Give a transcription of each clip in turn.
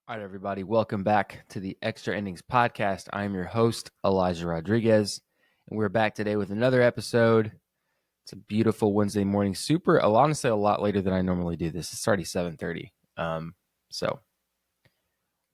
All right, everybody, welcome back to the Extra Innings Podcast. I'm your host, Elijah Rodriguez, and we're back today with another episode. It's a beautiful Wednesday morning. I'll honestly a lot later than I normally do this. It's already 7:30. So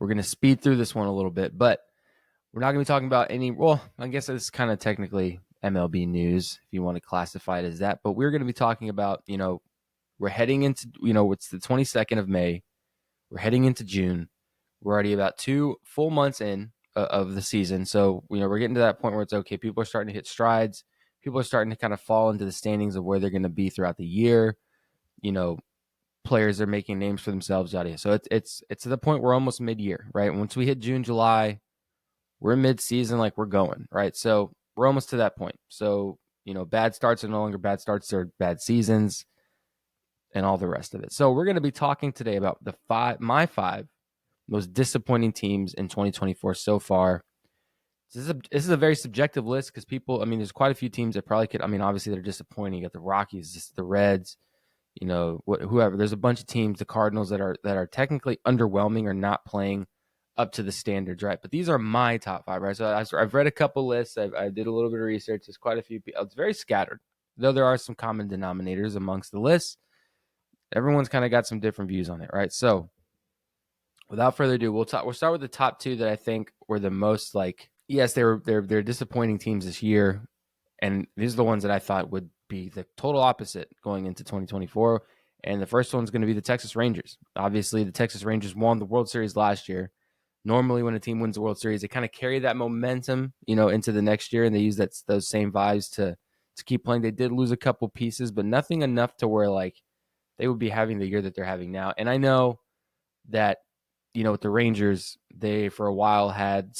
we're going to speed through this one a little bit, but we're not going to be talking about I guess it's kind of technically MLB news, if you want to classify it as that, but we're going to be talking about, we're heading into, it's the 22nd of May. We're heading into June. We're already about 2 full months in of the season. So, we're getting to that point where it's okay. People are starting to hit strides. People are starting to kind of fall into the standings of where they're going to be throughout the year. You know, players are making names for themselves out here. So it's to the point where almost mid-year, right? Once we hit June, July, we're mid-season, like we're going, right? So we're almost to that point. So, bad starts are no longer bad starts, they're bad seasons and all the rest of it. So we're going to be talking today about my five most disappointing teams in 2024 so far. This is a very subjective list because there's quite a few teams that probably could. Obviously they're disappointing. You got the Rockies, the Reds, whoever. There's a bunch of teams, the Cardinals that are technically underwhelming or not playing up to the standards, right? But these are my top five, right? So I've read a couple lists. I did a little bit of research. There's quite a few. It's very scattered, though there are some common denominators amongst the lists. Everyone's kind of got some different views on it, right? So without further ado, we'll start with the top two that I think were the most yes, they're disappointing teams this year, and these are the ones that I thought would be the total opposite going into 2024. And the first one's going to be the Texas Rangers. Obviously, the Texas Rangers won the World Series last year. Normally, when a team wins the World Series, they kind of carry that momentum, into the next year, and they use those same vibes to keep playing. They did lose a couple pieces, but nothing enough to where they would be having the year that they're having now. And I know that with the Rangers, they for a while had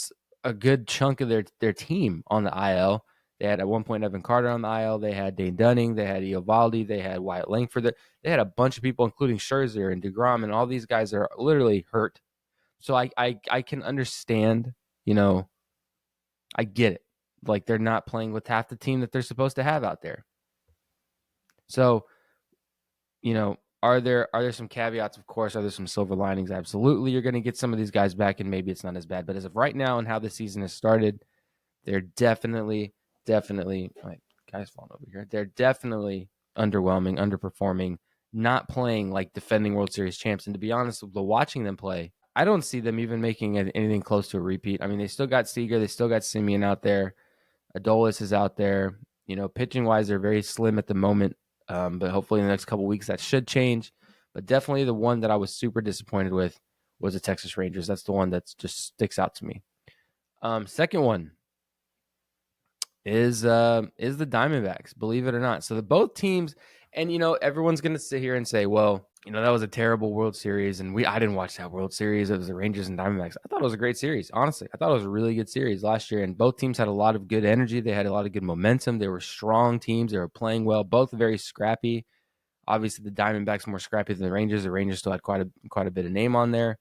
a good chunk of their team on the IL. They had at one point Evan Carter on the IL. They had Dane Dunning. They had Eovaldi. They had Wyatt Langford. They had a bunch of people, including Scherzer and DeGrom, and all these guys are literally hurt. So I can understand. I get it. Like they're not playing with half the team that they're supposed to have out there. So, are there some caveats? Of course. Are there some silver linings? Absolutely. You're going to get some of these guys back, and maybe it's not as bad. But as of right now and how the season has started, they're definitely, my guy's falling over here. They're definitely underwhelming, underperforming, not playing like defending World Series champs. And to be honest, watching them play, I don't see them even making anything close to a repeat. They still got Seager, they still got Simeon out there. Adolis is out there. Pitching wise, they're very slim at the moment. But hopefully in the next couple of weeks that should change. But definitely the one that I was super disappointed with was the Texas Rangers. That's the one that just sticks out to me. Second one is the Diamondbacks, believe it or not. So both teams, and everyone's gonna sit here and say, well, that was a terrible World Series, and I didn't watch that World Series. It was the Rangers and Diamondbacks. I thought it was a great series, honestly. I thought it was a really good series last year, and both teams had a lot of good energy. They had a lot of good momentum. They were strong teams. They were playing well. Both very scrappy. Obviously, the Diamondbacks more scrappy than the Rangers. The Rangers still had quite a bit of name on there,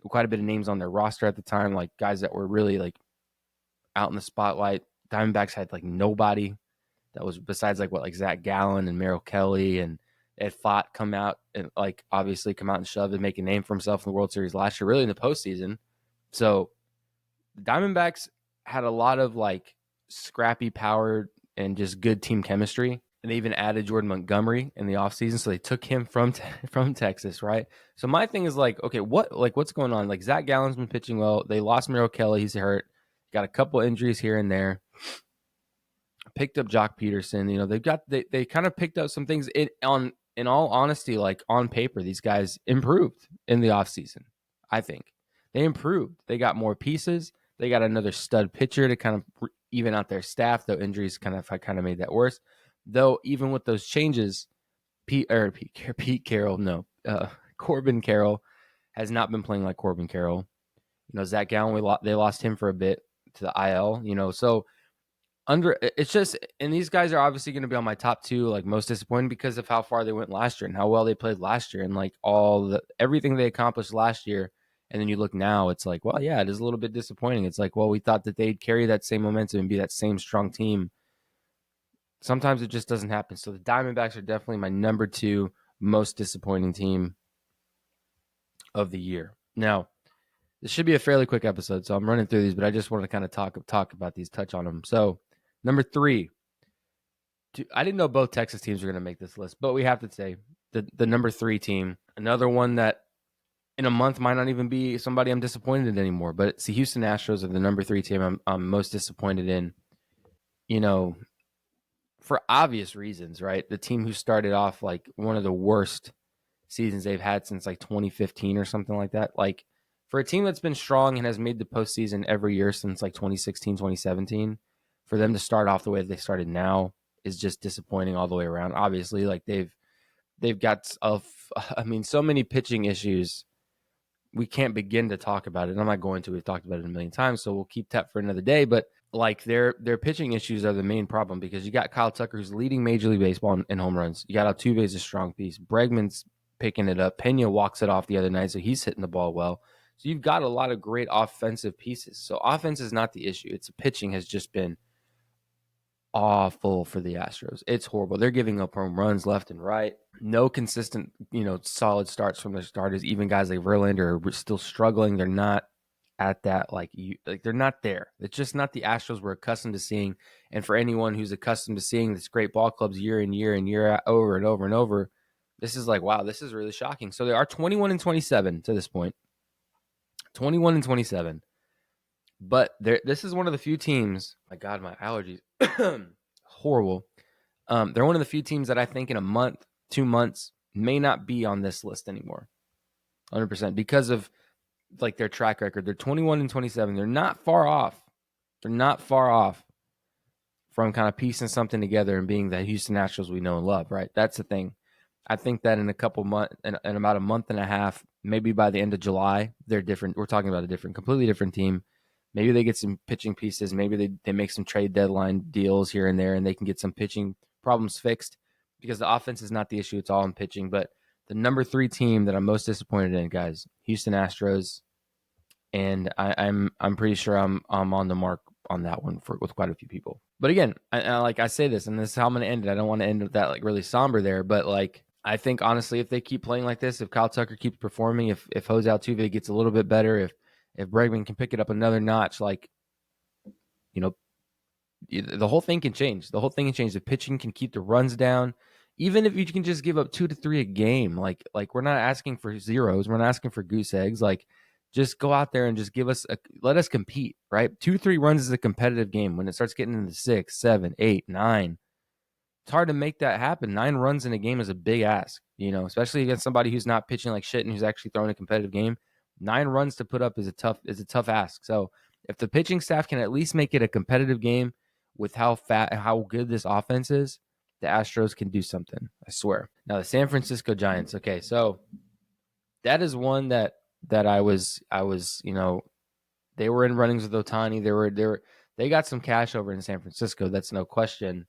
quite a bit of names on their roster at the time, like guys that were really out in the spotlight. Diamondbacks had nobody that was besides Zach Gallen and Merrill Kelly and Ed Fott come out and obviously come out and shove and make a name for himself in the World Series last year, really in the postseason. So the Diamondbacks had a lot of scrappy power and just good team chemistry. And they even added Jordan Montgomery in the offseason. So they took him from Texas, right? So my thing is okay, what's going on? Zach Gallen's been pitching well. They lost Merrill Kelly. He's hurt. Got a couple injuries here and there. Picked up Jock Peterson. They kind of picked up some things in all honesty, on paper, these guys improved in the offseason. I think they improved. They got more pieces. They got another stud pitcher to kind of even out their staff, though injuries kind of made that worse. Though even with those changes, Corbin Carroll has not been playing like Corbin Carroll. Zach Gallen, they lost him for a bit to the IL. So it's just, and these guys are obviously going to be on my top two, most disappointing because of how far they went last year and how well they played last year and everything they accomplished last year. And then you look now, it's well, yeah, it is a little bit disappointing. It's well, we thought that they'd carry that same momentum and be that same strong team. Sometimes it just doesn't happen. So the Diamondbacks are definitely my number two most disappointing team of the year. Now, this should be a fairly quick episode, so I'm running through these, but I just want to kind of talk about these, touch on them. So, number 3, I didn't know both Texas teams were going to make this list, but we have to say the number 3 team, another one that in a month might not even be somebody I'm disappointed in anymore, but it's the Houston Astros are the number 3 team I'm most disappointed in. You know, for obvious reasons, right? The team who started off like one of the worst seasons they've had since like 2015 or something like that. Like for a team that's been strong and has made the postseason every year since like 2016, 2017, for them to start off the way they started now is just disappointing all the way around. Obviously, like they've got so many pitching issues. We can't begin to talk about it. I'm not going to. We've talked about it a million times, so we'll keep that for another day. But like their pitching issues are the main problem because you got Kyle Tucker who's leading Major League Baseball in home runs. You got Altuve's a strong piece. Bregman's picking it up. Pena walks it off the other night, so he's hitting the ball well. So you've got a lot of great offensive pieces. So offense is not the issue. It's pitching has just been awful for the Astros. It's horrible. They're giving up home runs left and right. No consistent, solid starts from their starters. Even guys like Verlander are still struggling. They're not at that they're not there. It's just not the Astros we're accustomed to seeing. And for anyone who's accustomed to seeing this great ball clubs year in year and year out, over and over and over, this is like, wow, this is really shocking. So they are 21-27 to this point. 21-27. But this is one of the few teams. My God, my allergies. Horrible. They're one of the few teams that I think in a month, 2 months, may not be on this list anymore. 100% because of like their track record. They're 21-27. They're not far off. They're not far off from kind of piecing something together and being the Houston Astros we know and love, right? That's the thing. I think that in a couple months, in about a month and a half, maybe by the end of July, they're different. We're talking about a completely different team. Maybe they get some pitching pieces. Maybe they make some trade deadline deals here and there, and they can get some pitching problems fixed because the offense is not the issue. It's all in pitching. But the number 3 team that I'm most disappointed in, guys, Houston Astros, and I'm pretty sure I'm on the mark on that one with quite a few people. But again, I say this, and this is how I'm going to end it. I don't want to end with that like really somber there, but like I think honestly, if they keep playing like this, if Kyle Tucker keeps performing, if Jose Altuve gets a little bit better, if Bregman can pick it up another notch, like, the whole thing can change. The whole thing can change. The pitching can keep the runs down. Even if you can just give up 2 to 3 a game, like we're not asking for zeros. We're not asking for goose eggs. Like, just go out there and just let us compete, right? 2-3 runs is a competitive game. When it starts getting into 6, 7, 8, 9, it's hard to make that happen. 9 runs in a game is a big ask, especially against somebody who's not pitching like shit and who's actually throwing a competitive game. 9 runs to put up is a tough ask. So if the pitching staff can at least make it a competitive game with how good this offense is, the Astros can do something. I swear. Now the San Francisco Giants. Okay, so that is one that I was they were in runnings with Ohtani. They got some cash over in San Francisco. That's no question.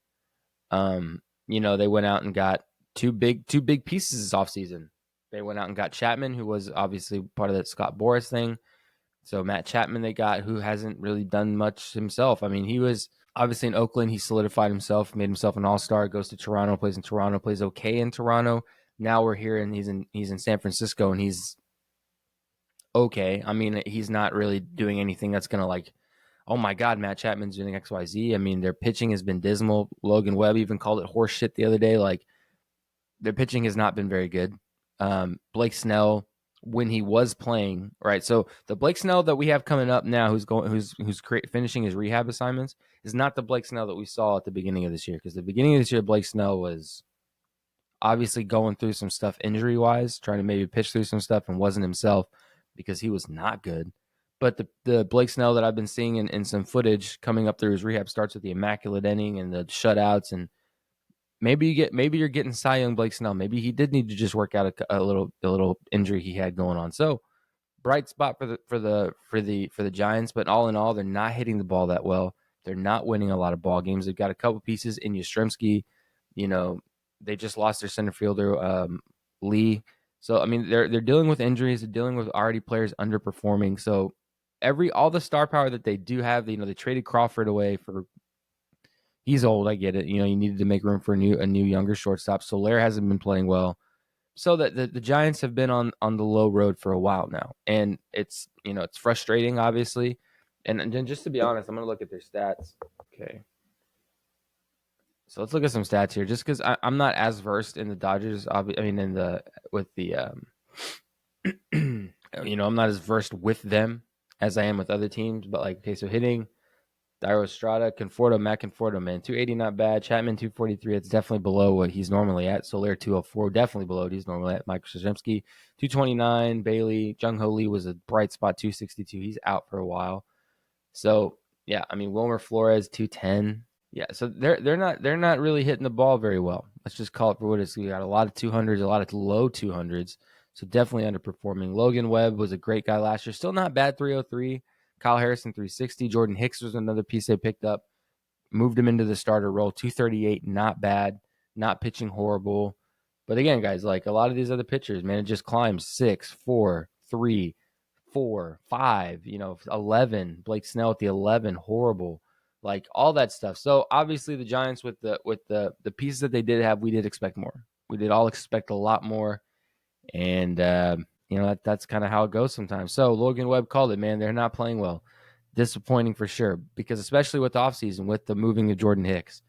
They went out and got two big pieces this offseason. They went out and got Chapman, who was obviously part of that Scott Boras thing. So Matt Chapman they got, who hasn't really done much himself. I mean, he was obviously in Oakland. He solidified himself, made himself an all-star, goes to Toronto, plays in Toronto, plays okay in Toronto. Now we're here and he's in San Francisco and he's okay. I mean, he's not really doing anything that's going to like, oh my God, Matt Chapman's doing XYZ. I mean, their pitching has been dismal. Logan Webb even called it horse shit the other day. Like, their pitching has not been very good. Blake Snell, when he was playing, right? So the Blake Snell that we have coming up now, who's finishing his rehab assignments, is not the Blake Snell that we saw at the beginning of this year. Because the beginning of this year, Blake Snell was obviously going through some stuff injury wise, trying to maybe pitch through some stuff, and wasn't himself because he was not good. But the Blake Snell that I've been seeing in some footage coming up through his rehab starts with the immaculate inning and the shutouts, and maybe you're getting Cy Young Blake Snell. Maybe he did need to just work out a little injury he had going on. So bright spot for the Giants, but all in all, they're not hitting the ball that well. They're not winning a lot of ball games. They've got a couple pieces in Yastrzemski. They just lost their center fielder Lee. So I mean, they're dealing with injuries. They're dealing with already players underperforming. So all the star power that they do have, they traded Crawford away for. He's old, I get it. You needed to make room for a new younger shortstop. Soler hasn't been playing well. so that the Giants have been on the low road for a while now, and it's it's frustrating, obviously. And then just to be honest, I'm gonna look at their stats. Okay, so let's look at some stats here, just because I'm not as versed in the Dodgers. I mean, in the with the I'm not as versed with them as I am with other teams. But like, okay, so hitting, Dairo Estrada, Matt Conforto, man, 280, not bad. Chapman, 243. It's definitely below what he's normally at. Soler, 204, definitely below what he's normally at. Michael Strzemski, 229. Bailey, Jung Ho Lee was a bright spot, 262. He's out for a while. So yeah, I mean Wilmer Flores, 210. Yeah, so they're not really hitting the ball very well. Let's just call it for what it is. We got a lot of 200s, a lot of low 200s. So definitely underperforming. Logan Webb was a great guy last year. Still not bad, 303. Kyle Harrison, 360. Jordan Hicks was another piece they picked up. Moved him into the starter role, 238. Not bad. Not pitching horrible. But again, guys, like a lot of these other pitchers, man, it just climbs 6, 4, 3, 4, 5, 11. Blake Snell at the 11, horrible. Like all that stuff. So obviously the Giants with the pieces that they did have, we did expect more. We did all expect a lot more. And that's kind of how it goes sometimes. So Logan Webb called it, man. They're not playing well. Disappointing for sure, because especially with the offseason, with the moving of Jordan Hicks,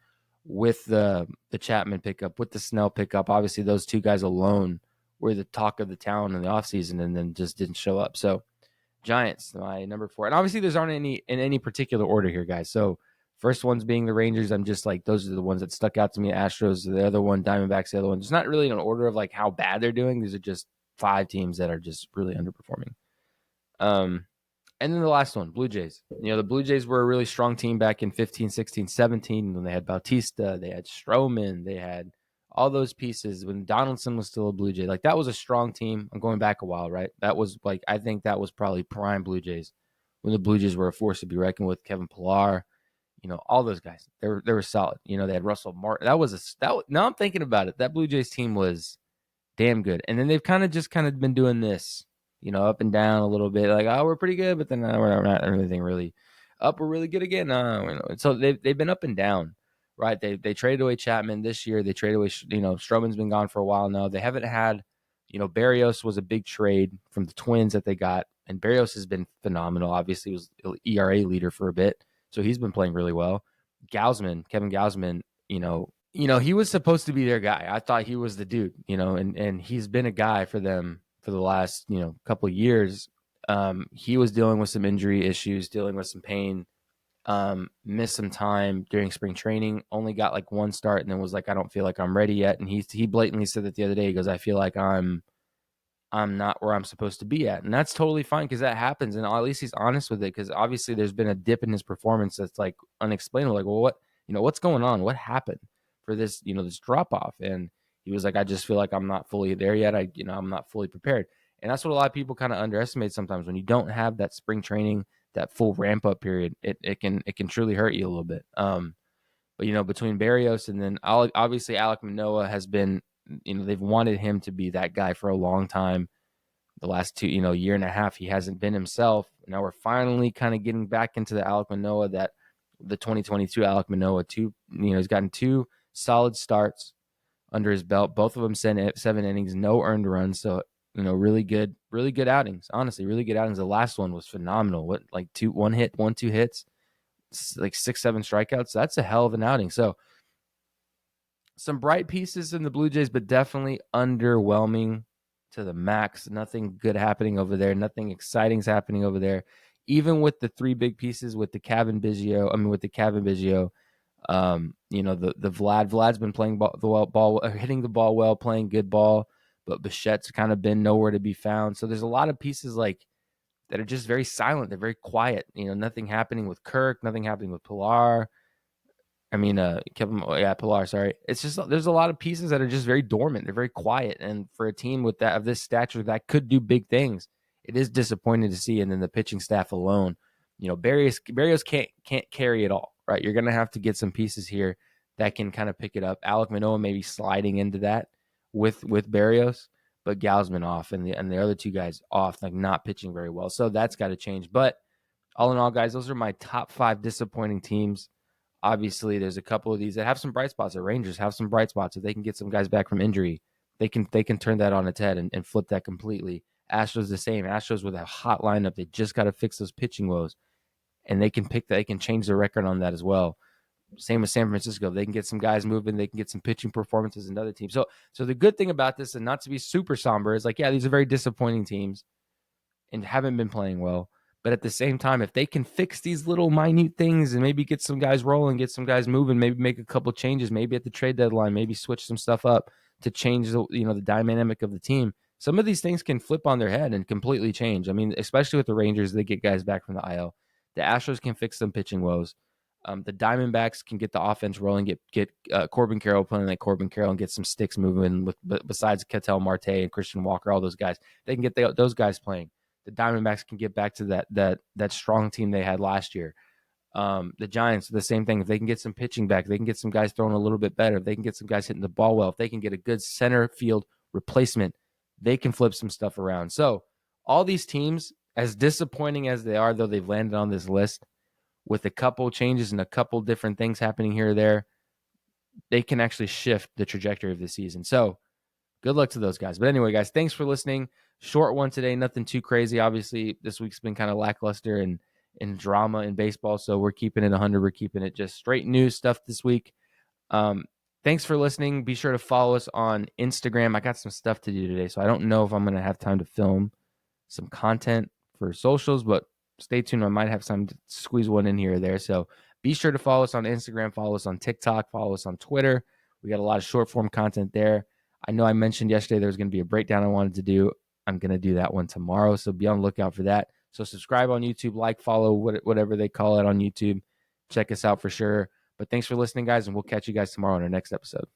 with the Chapman pickup, with the Snell pickup, obviously those two guys alone were the talk of the town in the offseason and then just didn't show up. So Giants, my number 4. And obviously those aren't in any particular order here, guys. So first one's being the Rangers. I'm just like, those are the ones that stuck out to me. Astros, the other one, Diamondbacks, the other one. It's not really an order of like how bad they're doing. These are just 5 teams that are just really underperforming. And then the last one, Blue Jays. The Blue Jays were a really strong team back in 15, 16, 17 when they had Bautista, they had Stroman, they had all those pieces when Donaldson was still a Blue Jay. Like that was a strong team. I'm going back a while, right? That was like, I think that was probably prime Blue Jays when the Blue Jays were a force to be reckoned with. Kevin Pillar, all those guys. They were solid. They had Russell Martin. Now I'm thinking about it. That Blue Jays team was damn good. And then they've kind of been doing this, up and down a little bit. Like, oh, we're pretty good, but then we're not anything really up. We're really good again. So they've been up and down, right? They traded away Chapman this year. They traded away, Stroman's been gone for a while now. They haven't had, Berrios was a big trade from the Twins that they got, and Berrios has been phenomenal. Obviously, he was ERA leader for a bit, so he's been playing really well. Kevin Gausman, he was supposed to be their guy. I thought he was the dude, and he's been a guy for them for the last, couple of years. He was dealing with some injury issues, dealing with some pain, missed some time during spring training, only got like one start and then was like, I don't feel like I'm ready yet. And he blatantly said that the other day. He goes, I feel like I'm not where I'm supposed to be at. And that's totally fine because that happens. And at least he's honest with it, because obviously there's been a dip in his performance that's like unexplainable. Like, well, what's going on? What happened for this, this drop off? And he was like, I just feel like I'm not fully there yet. I'm not fully prepared. And that's what a lot of people kind of underestimate sometimes when you don't have that spring training, that full ramp up period. It can truly hurt you a little bit. But between Berrios and then obviously Alek Manoah has been, they've wanted him to be that guy for a long time. The last year and a half, he hasn't been himself. Now we're finally kind of getting back into the Alek Manoah, that the 2022 Alek Manoah. He's gotten 2 solid starts under his belt. Both of them 7 innings, no earned runs. So, really good outings. Honestly, really good outings. The last one was phenomenal. What, like 2 hits, like 6, 7 strikeouts. That's a hell of an outing. So some bright pieces in the Blue Jays, but definitely underwhelming to the max. Nothing good happening over there. Nothing exciting is happening over there. Even with the 3 big pieces with the Cavan Biggio, the Vlad's been playing the ball, hitting the ball well, playing good ball, but Bichette's kind of been nowhere to be found. So there's a lot of pieces like that are just very silent. They're very quiet. Nothing happening with Kirk, nothing happening with Pilar. Pilar, sorry. It's just, there's a lot of pieces that are just very dormant. They're very quiet. And for a team of this stature that could do big things, it is disappointing to see. And then the pitching staff alone, Berrios can't carry it all, right? You're going to have to get some pieces here that can kind of pick it up. Alek Manoah maybe sliding into that with Berrios, but Gausman off and the other 2 guys off, like not pitching very well. So that's got to change. But all in all, guys, those are my top 5 disappointing teams. Obviously, there's a couple of these that have some bright spots. The Rangers have some bright spots. If they can get some guys back from injury, they can turn that on its head and flip that completely. Astros the same. Astros with a hot lineup. They just got to fix those pitching woes, and they can pick that. They can change the record on that as well. Same with San Francisco. They can get some guys moving. They can get some pitching performances in other teams. So the good thing about this, and not to be super somber, is like, yeah, these are very disappointing teams and haven't been playing well. But at the same time, if they can fix these little minute things and maybe get some guys rolling, get some guys moving, maybe make a couple changes, maybe at the trade deadline, maybe switch some stuff up to change the dynamic of the team. Some of these things can flip on their head and completely change. I mean, especially with the Rangers, they get guys back from the IL. The Astros can fix some pitching woes. The Diamondbacks can get the offense rolling, get Corbin Carroll playing like Corbin Carroll and get some sticks moving. Besides Ketel Marte and Christian Walker, all those guys, they can get those guys playing. The Diamondbacks can get back to that strong team they had last year. The Giants, the same thing. If they can get some pitching back, they can get some guys throwing a little bit better. If they can get some guys hitting the ball well, if they can get a good center field replacement, they can flip some stuff around. So all these teams, as disappointing as they are, though they've landed on this list, with a couple changes and a couple different things happening here or there, they can actually shift the trajectory of the season. So good luck to those guys. But anyway, guys, thanks for listening. Short one today, nothing too crazy. Obviously, this week's been kind of lackluster and drama in baseball, so we're keeping it 100. We're keeping it just straight news stuff this week. Thanks for listening. Be sure to follow us on Instagram. I got some stuff to do today, so I don't know if I'm going to have time to film some content for socials, but stay tuned. I might have time to squeeze one in here or there. So be sure to follow us on Instagram, follow us on TikTok, follow us on Twitter. We got a lot of short form content there. I know I mentioned yesterday there was going to be a breakdown I wanted to do. I'm going to do that one tomorrow, so be on the lookout for that. So subscribe on YouTube, like, follow, whatever they call it on YouTube. Check us out for sure. But thanks for listening, guys, and we'll catch you guys tomorrow on our next episode.